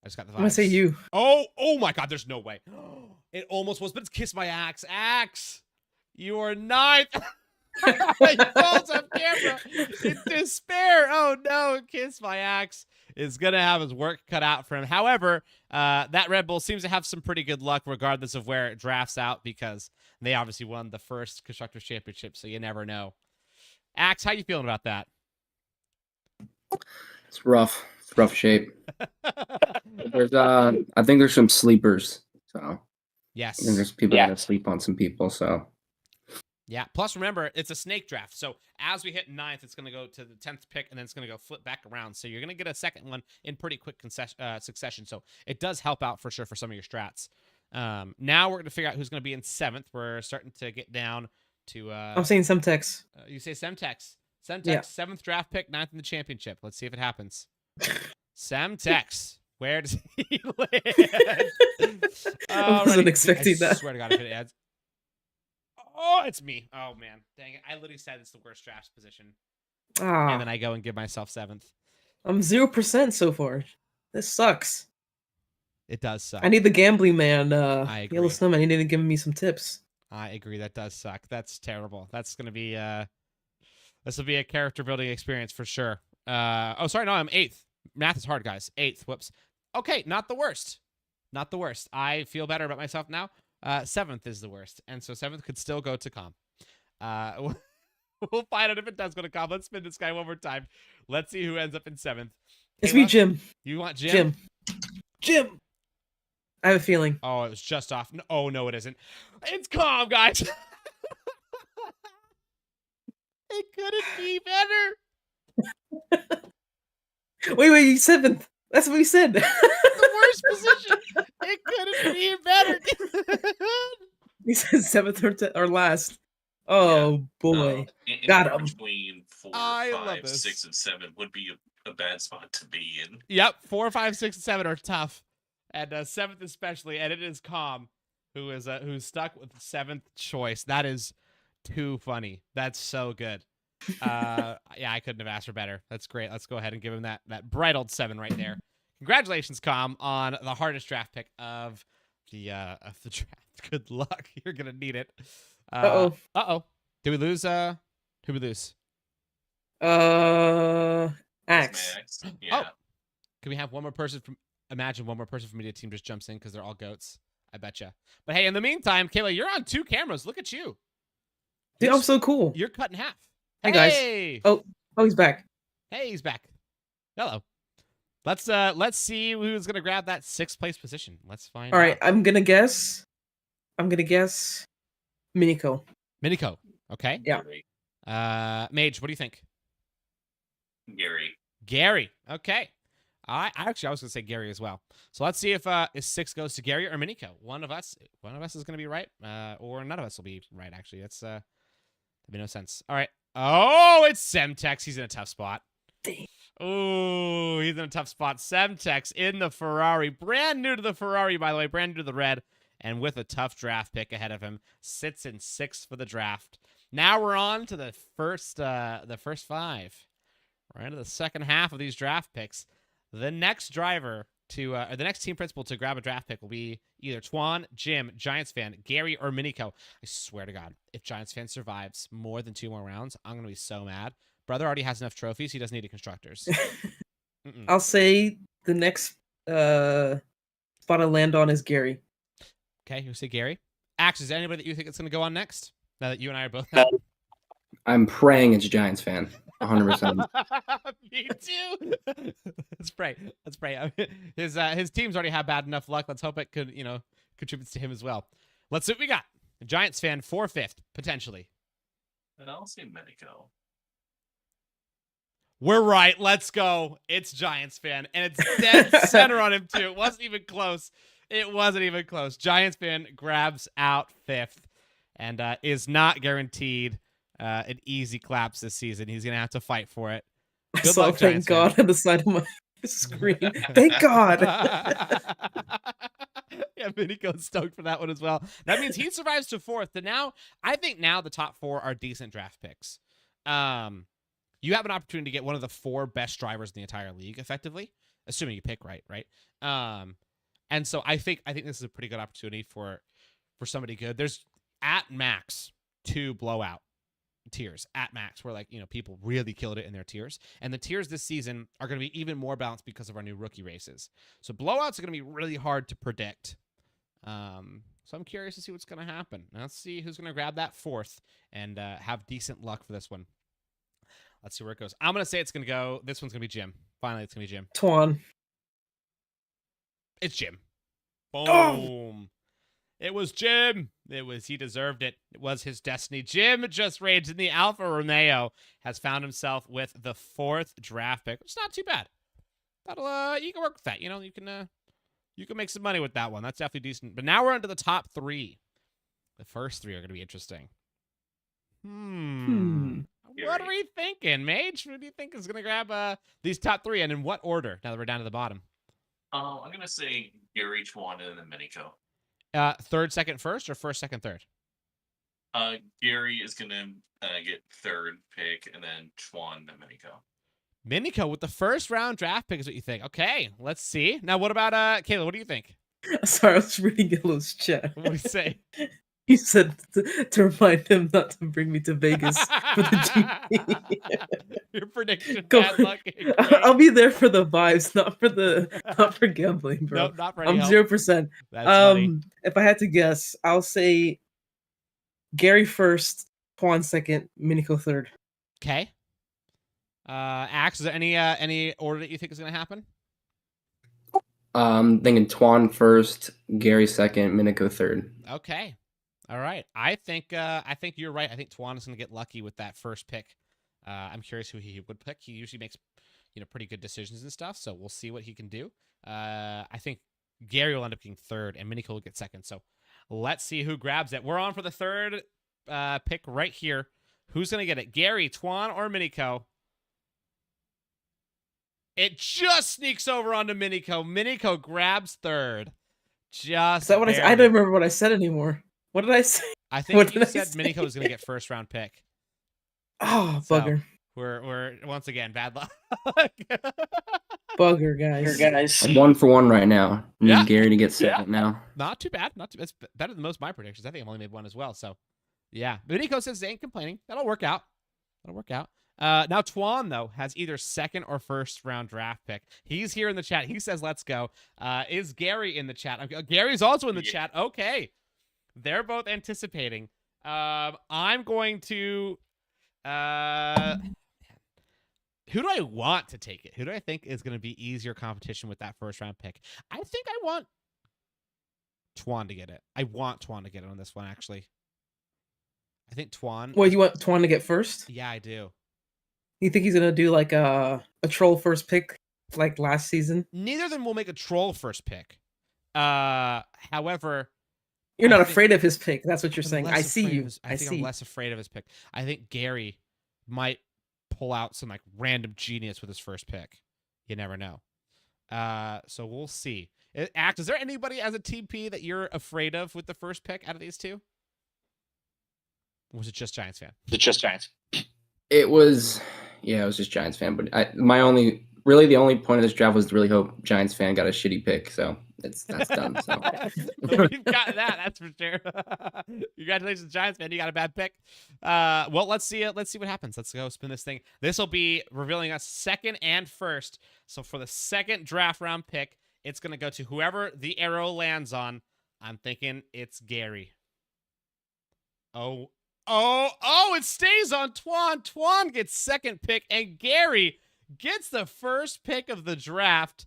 I just got the vibes. I'm going to say you. Oh my God, there's no way. It almost was, but it's Kiss My Axe. Axe, you are 9th. He falls off camera in despair. Oh no, Kiss My Axe is going to have his work cut out for him. However, that Red Bull seems to have some pretty good luck regardless of where it drafts out because they obviously won the first Constructors Championship, so you never know. Axe, how you feeling about that? It's rough. It's rough shape. I think there's some sleepers. So yes, I think there's people that sleep on some people. So yeah. Plus, remember, it's a snake draft. So as we hit 9th, it's going to go to the 10th pick, and then it's going to go flip back around. So you're going to get a second one in pretty quick succession. So it does help out for sure for some of your strats. Now we're going to figure out who's going to be in 7th. We're starting to get down to. I'm saying Semtex. You say Semtex. Semtex, Yeah. 7th draft pick, 9th in the championship. Let's see if it happens. Semtex. Where does he land? I wasn't expecting that. I swear to God, if it adds. Oh, it's me. Oh, man. Dang it. I literally said it's the worst draft position. And then I go and give myself 7th. I'm 0% so far. This sucks. It does suck. I need the gambling man, I agree. Yellow Snowman. He need to give me some tips. I agree. That does suck. That's terrible. That's going to be, this will be a character building experience for sure. Oh, sorry. No, I'm 8th. Math is hard, guys. 8th. Whoops. Okay. Not the worst. Not the worst. I feel better about myself now. 7th is the worst. And so 7th could still go to Com. We'll find out if it does go to Com. Let's spin this guy one more time. Let's see who ends up in 7th. It's me, Jim. You want Jim? Jim. I have a feeling. Oh, it was just off. No, oh, no, it isn't. It's Com, guys. It couldn't be better. Wait, 7th. That's what we said. The worst position. It couldn't be better. He said 7th or last. Oh boy, got him. Between 4, 5, 6, and 7 would be a bad spot to be in. Yep, 4, 5, 6, and 7 are tough, and 7th especially. And it is Com, who's stuck with the 7th choice. That is too funny. That's so good. Yeah, I couldn't have asked for better. That's great. Let's go ahead and give him that bright old 7 right there. Congratulations, Com, on the hardest draft pick of the draft. Good luck. You're gonna need it. Uh-oh. Did we lose? Who we lose? Axe. Yeah. Oh. Can we have one more person from? Imagine one more person from media team just jumps in because they're all goats. I betcha. But hey, in the meantime, Kayla, you're on 2 cameras. Look at you. Dude, I'm so cool. You're cut in half. Hey guys. Oh, he's back. Hey, he's back. Hello. Let's see who's gonna grab that 6th place position. Let's find out. All right, I'm gonna guess Miniko. Miniko. Okay. Yeah. Mage, what do you think? Gary. Okay. I was gonna say Gary as well. So let's see if 6 goes to Gary or Miniko. One of us is gonna be right, or none of us will be right. Actually, that's that'd be no sense. All right. Oh, it's Semtex. He's in a tough spot. Oh, he's in a tough spot. Semtex in the Ferrari, brand new to the Ferrari, by the way, brand new to the red, and with a tough draft pick ahead of him, sits in 6th for the draft. Now we're on to the first 5. We're into the second half of these draft picks. The next driver to, or the next team principal to grab a draft pick will be either Twan, Jim, Giants fan, Gary, or Miniko. I swear to God, if Giants fan survives more than 2 more rounds, I'm gonna be so mad. Brother already has enough trophies; he doesn't need a constructors. I'll say the next spot I land on is Gary. Okay, you say Gary. Axe, is there anybody that you think it's gonna go on next? Now that you and I are both. I'm praying it's Giants fan. 100%. Me too. Let's pray. I mean, his teams already have bad enough luck. Let's hope it could, contributes to him as well. Let's see what we got. A Giants fan for 5th, potentially. And I'll say Miniko. We're right. Let's go. It's Giants fan, and it's dead center on him too. It wasn't even close. Giants fan grabs out 5th, and is not guaranteed an easy claps this season. He's gonna have to fight for it. Good luck, thank God, on the side of my screen. Thank God. Yeah, Miniko's stoked for that one as well. That means he survives to 4th. And now, I think now the top 4 are decent draft picks. You have an opportunity to get one of the 4 best drivers in the entire league, effectively, assuming you pick right? And so I think this is a pretty good opportunity for somebody good. There's at max 2 blowout tiers at max, where like people really killed it in their tiers, and the tiers this season are going to be even more balanced because of our new rookie races. So blowouts are going to be really hard to predict. So I'm curious to see what's going to happen. Let's see who's going to grab that 4th and have decent luck for this one. Let's see where it goes. I'm going to say it's going to go. This one's going to be Jim. Finally, it's going to be Jim. Twan. It's Jim. Boom. Oh! It was Jim. He deserved it. It was his destiny. Jim just raged in the Alfa Romeo, has found himself with the 4th draft pick. It's not too bad. That'll you can work with that. You can make some money with that one. That's definitely decent. But now we're into the top 3. The first 3 are going to be interesting. What are we thinking, Mage? What do you think is going to grab these top 3, and in what order? Now that we're down to the bottom. I'm going to say Gary, Twan, and then Minico. 3rd, 2nd, 1st, or 1st, 2nd, 3rd? Gary is going to get 3rd pick, and then Twan, then Minico. Minico with the 1st round draft pick is what you think. Okay, let's see. Now, what about Kayla? What do you think? Sorry, I was reading Yellow's chat. What do you say? He said to remind him not to bring me to Vegas for the GP. Your prediction, bad luck. I'll be there for the vibes, not for gambling, bro. Nope, not for I'm any 0%. That's funny. If I had to guess, I'll say Gary 1st, Twan 2nd, Minico 3rd. Okay. Axe, is there any order that you think is going to happen? Thinking Twan 1st, Gary 2nd, Minico 3rd. Okay. All right. I think you're right. I think Twan is going to get lucky with that 1st pick. I'm curious who he would pick. He usually makes pretty good decisions and stuff, so we'll see what he can do. I think Gary will end up getting 3rd, and Minico will get 2nd. So let's see who grabs it. We're on for the 3rd pick right here. Who's going to get it? Gary, Twan, or Minico? It just sneaks over onto Minico. Minico grabs 3rd. Just Is that what I said? I don't remember what I said anymore. What did I say? I think you said Minico was going to get 1st round pick. Oh, bugger. So we're once again bad luck. Bugger, guys. I'm 1 for 1 right now. Need Yeah. Gary to get 2nd now. Not too bad. It's better than most of my predictions. I think I've only made 1 as well. So, yeah. Minico says they ain't complaining. That'll work out. Now Twan, though, has either 2nd or 1st round draft pick. He's here in the chat. He says, let's go. Is Gary in the chat? Gary's also in the chat. Okay. They're both anticipating. I'm going to... who do I want to take it? Who do I think is going to be easier competition with that 1st round pick? I think I want Twan to get it. I want Twan to get it on this one, actually. I think Twan... Well, you want Twan to get 1st? Yeah, I do. You think he's going to do like a troll 1st pick like last season? Neither of them will make a troll 1st pick. However... You're not afraid of his pick. That's what you're saying. I see you. I think I'm less afraid of his pick. I think Gary might pull out some like random genius with his 1st pick. You never know. So we'll see. Act, is there anybody as a TP that you're afraid of with the 1st pick out of these 2? Or was it just Giants fan? It was just Giants fan. But the only point of this draft was to really hope Giants fan got a shitty pick. So that's done. So you've got that. That's for sure. Congratulations, Giants fan. You got a bad pick. Well, let's see what happens. Let's go spin this thing. This will be revealing us 2nd and 1st. So for the 2nd draft round pick, it's going to go to whoever the arrow lands on. I'm thinking it's Gary. Oh, it stays on Twan. Twan gets 2nd pick, and Gary gets the 1st pick of the draft.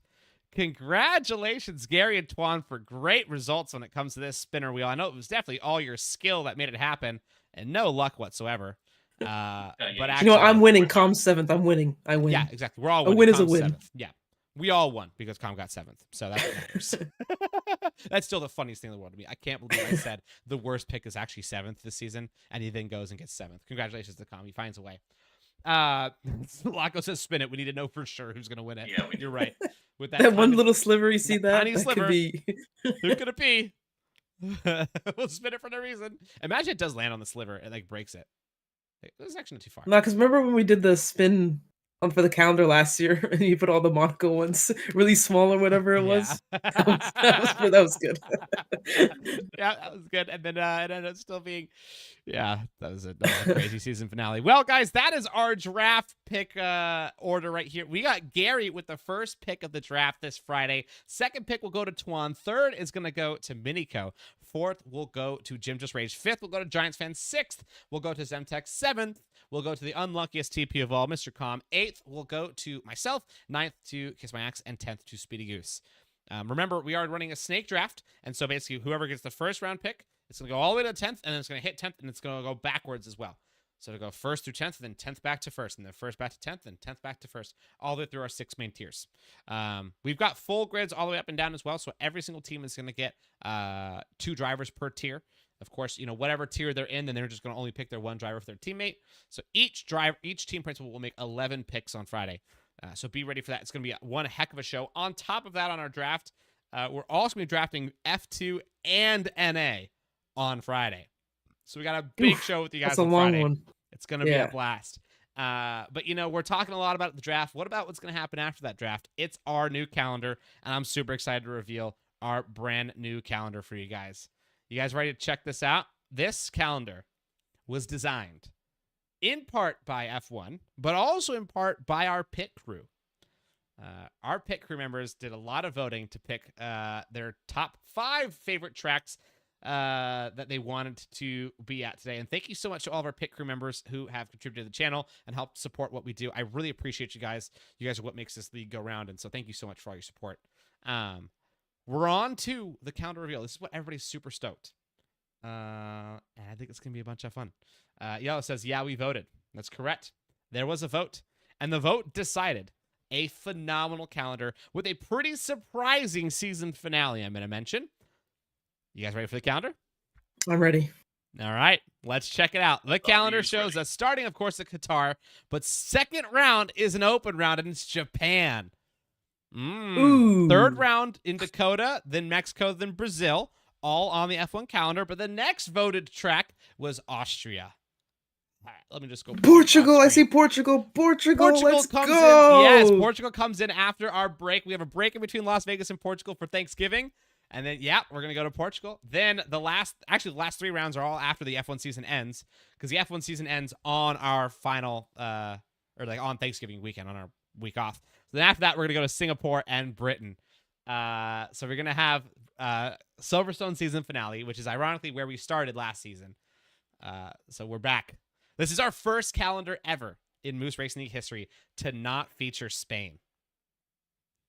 Congratulations, Gary and Twan, for great results when it comes to this spinner wheel. I know it was definitely all your skill that made it happen, and no luck whatsoever. But actually, I'm winning. Com's 7th. I'm winning. I win. Yeah, exactly. We're all winning. A win is a Com's win. 7th. Yeah. We all won because Com got 7th. So that's what matters. That's still the funniest thing in the world to me. I can't believe I said the worst pick is actually 7th this season, and he then goes and gets 7th. Congratulations to Com. He finds a way. Laco says spin it. We need to know for sure who's going to win it. Yeah, you're right. With that one little sliver, you see that? Tiny That sliver. could be... Who could it be? We'll spin it for no reason. Imagine it does land on the sliver and like breaks it. This is actually not too far. No, because remember when we did the spin on for the calendar last year, and you put all the Monaco ones really small or whatever it was. That was good. Yeah, that was good. And then it ended up still being, yeah, that was a crazy season finale. Well, guys, that is our draft pick order right here. We got Gary with the first pick of the draft this Friday. Second pick will go to Tuan. Third is going to go to Miniko. Fourth will go to Jim Just Rage. Fifth will go to Giants Fan. Sixth will go to Zemtech. Seventh will go to the unluckiest TP of all, Mr. Com. Eighth will go to myself. Ninth to Kiss My Axe. And 10th to Speedy Goose. Remember, we are running a snake draft, and so basically whoever gets the first round pick, it's going to go all the way to 10th, and then it's going to hit 10th, and it's going to go backwards as well. So to go 1st through 10th, then 10th back to 1st, and then 1st back to 10th, and 10th back to 1st, all the way through our 6 main tiers. We've got full grids all the way up and down as well, so every single team is going to get 2 drivers per tier. Of course, whatever tier they're in, then they're just going to only pick their 1 driver for their teammate. So each team principal will make 11 picks on Friday. So be ready for that. It's going to be one heck of a show. On top of that, on our draft, we're also going to be drafting F2 and NA on Friday. So we got a big show with you guys on Friday. One. It's going to be a blast. But, we're talking a lot about the draft. What about what's going to happen after that draft? It's our new calendar, and I'm super excited to reveal our brand new calendar for you guys. You guys ready to check this out? This calendar was designed in part by F1, but also in part by our pit crew. Our pit crew members did a lot of voting to pick their top 5 favorite tracks that they wanted to be at today. And thank you so much to all of our pit crew members who have contributed to the channel and helped support what we do. I really appreciate you guys. You guys are what makes this league go round. And so thank you so much for all your support. We're on to the calendar reveal. This is what everybody's super stoked. And I think it's going to be a bunch of fun. Yellow says, yeah, we voted. That's correct. There was a vote. And the vote decided a phenomenal calendar with a pretty surprising season finale I'm going to mention. You guys ready for the calendar? I'm ready. All right, let's check it out. The calendar shows us starting, of course, at Qatar, but second round is an open round, and it's Japan. Third round in Dakota, then Mexico, then Brazil, all on the F1 calendar, but the next voted track was Austria. All right, let me just go. Portugal. I see Portugal. Portugal let's comes go. In. Yes, Portugal comes in after our break. We have a break in between Las Vegas and Portugal for Thanksgiving. And then, we're going to go to Portugal. Then the last 3 rounds are all after the F1 season ends, because the F1 season ends on our final, on Thanksgiving weekend, on our week off. So then after that, we're going to go to Singapore and Britain. So we're going to have Silverstone season finale, which is ironically where we started last season. So we're back. This is our first calendar ever in Moose Racing League history to not feature Spain.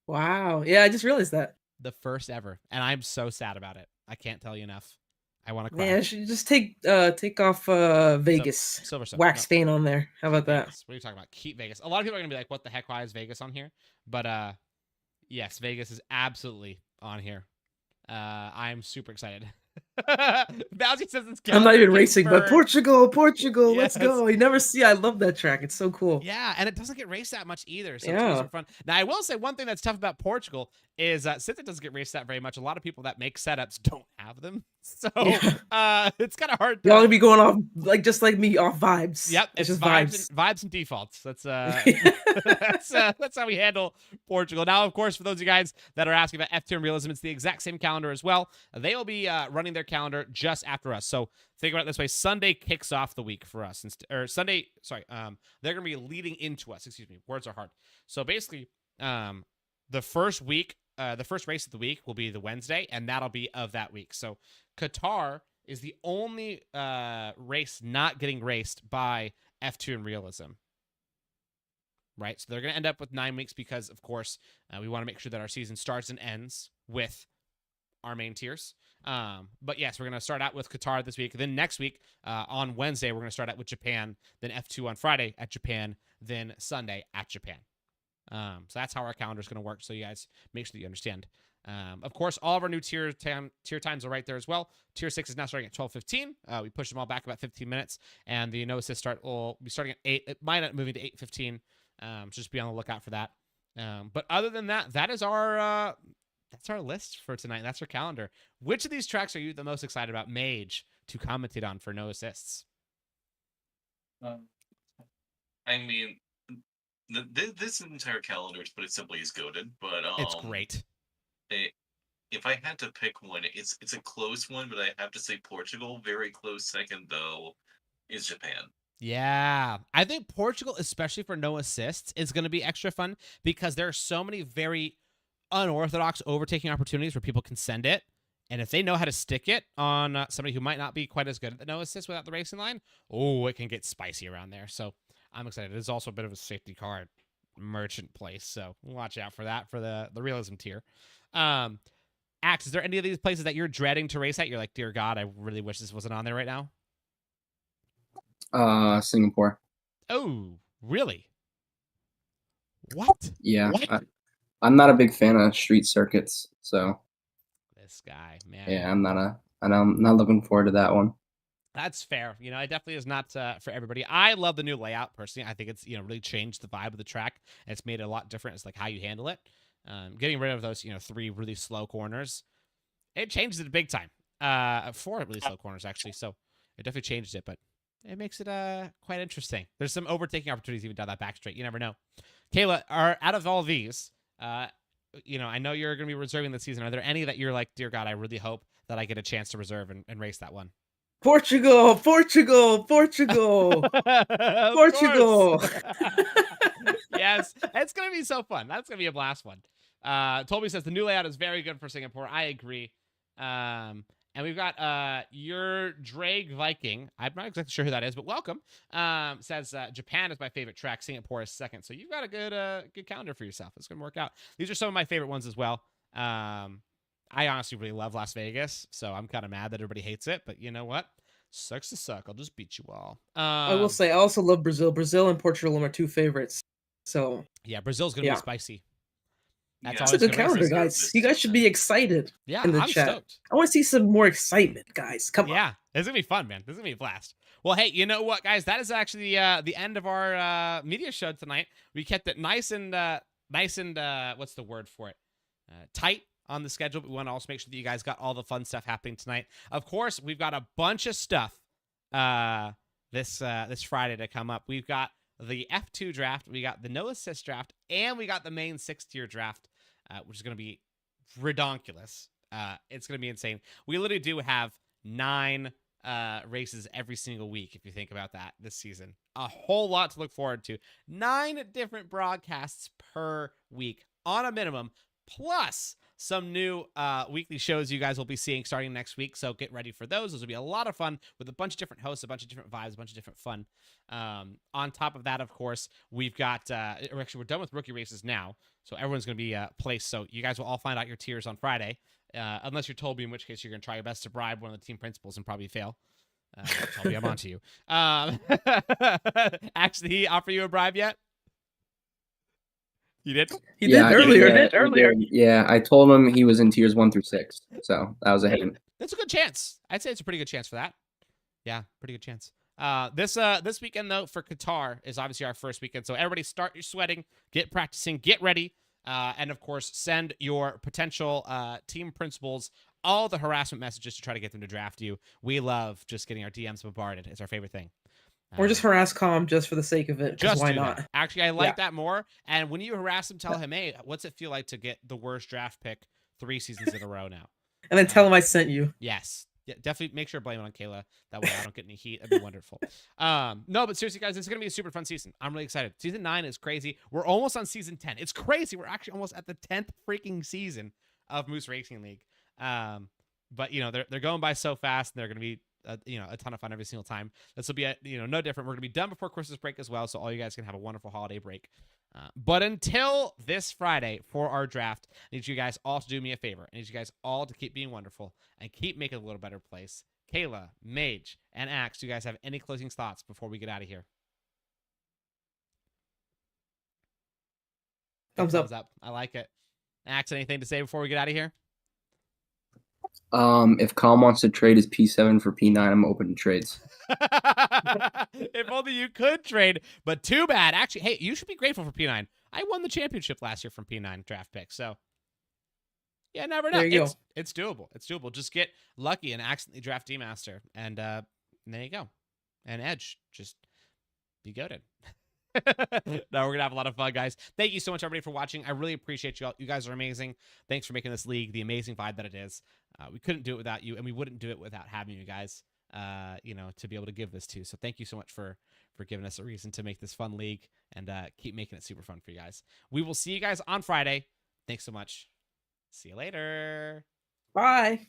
Wow. Yeah, I just realized that. The first ever. And I'm so sad about it. I can't tell you enough. I want to cry. Yeah, I should just take off Vegas. Silverstone. Wax Spain on there. How about that? What are you talking about? Keep Vegas. A lot of people are going to be like, what the heck? Why is Vegas on here? But yes, Vegas is absolutely on here. I'm super excited. Bowsy says it's I'm not even racing, but Portugal, yes. Let's go. You never see. I love that track. It's so cool. Yeah, and it doesn't get raced that much either, so it's super fun. Now, I will say one thing that's tough about Portugal is since it doesn't get raced that very much, a lot of people that make setups don't have them. So it's kind of hard. You only be going off just like me, off vibes. Yep, it's just vibes and defaults. That's that's how we handle Portugal. Now, of course, for those of you guys that are asking about F2 and Realism, it's the exact same calendar as well. They will be running their calendar just after us. So think about it this way: Sunday kicks off the week for us, they're going to be leading into us. Excuse me, words are hard. So basically, the first week. The first race of the week will be the Wednesday, and that'll be of that week. So Qatar is the only race not getting raced by F2 and Realism. Right? So they're going to end up with 9 weeks because, of course, we want to make sure that our season starts and ends with our main tiers. But yes, we're going to start out with Qatar this week. Then next week, on Wednesday, we're going to start out with Japan. Then F2 on Friday at Japan. Then Sunday at Japan. So that's how our calendar is going to work. So you guys make sure that you understand. Of course, all of our new tier times are right there as well. Tier 6 is now starting at 12:15. We pushed them all back about 15 minutes, and the no assist start will be starting at 8. It might end up moving to 8:15. So just be on the lookout for that. But other than that, that's our list for tonight. That's our calendar. Which of these tracks are you the most excited about, Mage, to commentate on for no assists? I mean, This entire calendar, to put it simply, is goated. But It's great. If I had to pick one, it's a close one, but I have to say Portugal. Very close second, though, is Japan. Yeah. I think Portugal, especially for no assists, is going to be extra fun because there are so many very unorthodox overtaking opportunities where people can send it. And if they know how to stick it on somebody who might not be quite as good at the no assist without the racing line, oh, it can get spicy around there. So I'm excited. It's also a bit of a safety car merchant place. So watch out for that for the realism tier. Axe, is there any of these places that you're dreading to race at? You're like, dear God, I really wish this wasn't on there right now. Singapore. Oh, really? What? Yeah. What? I'm not a big fan of street circuits, so this guy, man. Yeah, I'm not looking forward to that one. That's fair. You know, it definitely is not for everybody. I love the new layout personally. I think it's, really changed the vibe of the track. And it's made it a lot different. It's like how you handle it. Getting rid of those, 3 really slow corners, it changes it big time. 4 really slow corners actually. So it definitely changed it, but it makes it quite interesting. There's some overtaking opportunities even down that back straight. You never know. Kayla, out of all these, I know you're going to be reserving this season. Are there any that you're like, dear God, I really hope that I get a chance to reserve and race that one? Portugal. Yes, it's going to be so fun. That's going to be a blast one. Toby says the new layout is very good for Singapore. I agree. And we've got your Drag Viking. I'm not exactly sure who that is, but welcome. Says Japan is my favorite track. Singapore is second. So you've got a good calendar for yourself. It's going to work out. These are some of my favorite ones as well. I honestly really love Las Vegas, so I'm kind of mad that everybody hates it. But you know what? Sucks to suck. I'll just beat you all. I will say I also love Brazil. Brazil and Portugal are my 2 favorites. So yeah, Bril's going to be spicy. That's a good calendar, guys. You guys should be excited. Yeah, in the I'm chat. Stoked. I want to see some more excitement, guys. Come on. Yeah, it's gonna be fun, man. This is gonna be a blast. Well, hey, you know what, guys? That is actually the end of our media show tonight. We kept it nice and what's the word for it? Tight on the schedule. But we want to also make sure that you guys got all the fun stuff happening tonight. Of course, we've got a bunch of stuff this Friday to come up. We've got the F2 draft, we got the no assist draft, and we got the main 6-tier draft, which is going to be redonkulous. It's going to be insane. We literally do have 9 races every single week, if you think about that, this season. A whole lot to look forward to. 9 different broadcasts per week on a minimum, plus some new weekly shows you guys will be seeing starting next week. So get ready for those. Those will be a lot of fun with a bunch of different hosts, a bunch of different vibes, a bunch of different fun. On top of that, of course, we've got, we're done with rookie races now. So everyone's going to be placed. So you guys will all find out your tiers on Friday, unless you're Toby, in which case you're going to try your best to bribe one of the team principals and probably fail. Toby, I'm on to you. Actually, he offer you a bribe yet? You did? He did earlier. Yeah, I told him he was in tiers 1 through 6. So that was a hint. That's a good chance. I'd say it's a pretty good chance for that. Yeah, pretty good chance. This weekend, though, for Qatar is obviously our first weekend. So everybody start your sweating, get practicing, get ready. And, of course, send your potential team principals all the harassment messages to try to get them to draft you. We love just getting our DMs bombarded. It's our favorite thing. Or just harass Com just for the sake of it. Just why not? That. Actually, I like that more. And when you harass him, tell him, hey, what's it feel like to get the worst draft pick 3 seasons in a row now? And then tell him I sent you. Yes. Yeah, definitely make sure to blame it on Kayla. That way I don't get any heat. That'd be wonderful. No, but seriously, guys, it's going to be a super fun season. I'm really excited. Season 9 is crazy. We're almost on season 10. It's crazy. We're actually almost at the 10th freaking season of Moose Racing League. But, they're going by so fast, and they're going to be a ton of fun every single time. This will be no different. We're gonna be done before Christmas break as well, so all you guys can have a wonderful holiday break. But until this Friday for our draft, I need you guys all to do me a favor. I need you guys all to keep being wonderful and keep making it a little better place. Kayla, Mage, and Axe, do you guys have any closing thoughts before we get out of here? Thumbs up. I like it. Axe, anything to say before we get out of here? If Calm wants to trade his P7 for P9, I'm open to trades. If only you could trade, but too bad. Actually, hey, you should be grateful for P9. I won the championship last year from P9 draft pick, so yeah, never know. It's doable. It's doable. Just get lucky and accidentally draft D-Master, and there you go. And Edge, just be goated. No, we're gonna have a lot of fun, guys. Thank you so much, everybody, for watching. I really appreciate you all. You guys are amazing. Thanks for making this league the amazing vibe that it is. We couldn't do it without you, and we wouldn't do it without having you guys. To be able to give this to. So thank you so much for giving us a reason to make this fun league and keep making it super fun for you guys. We will see you guys on Friday. Thanks so much. See you later. Bye.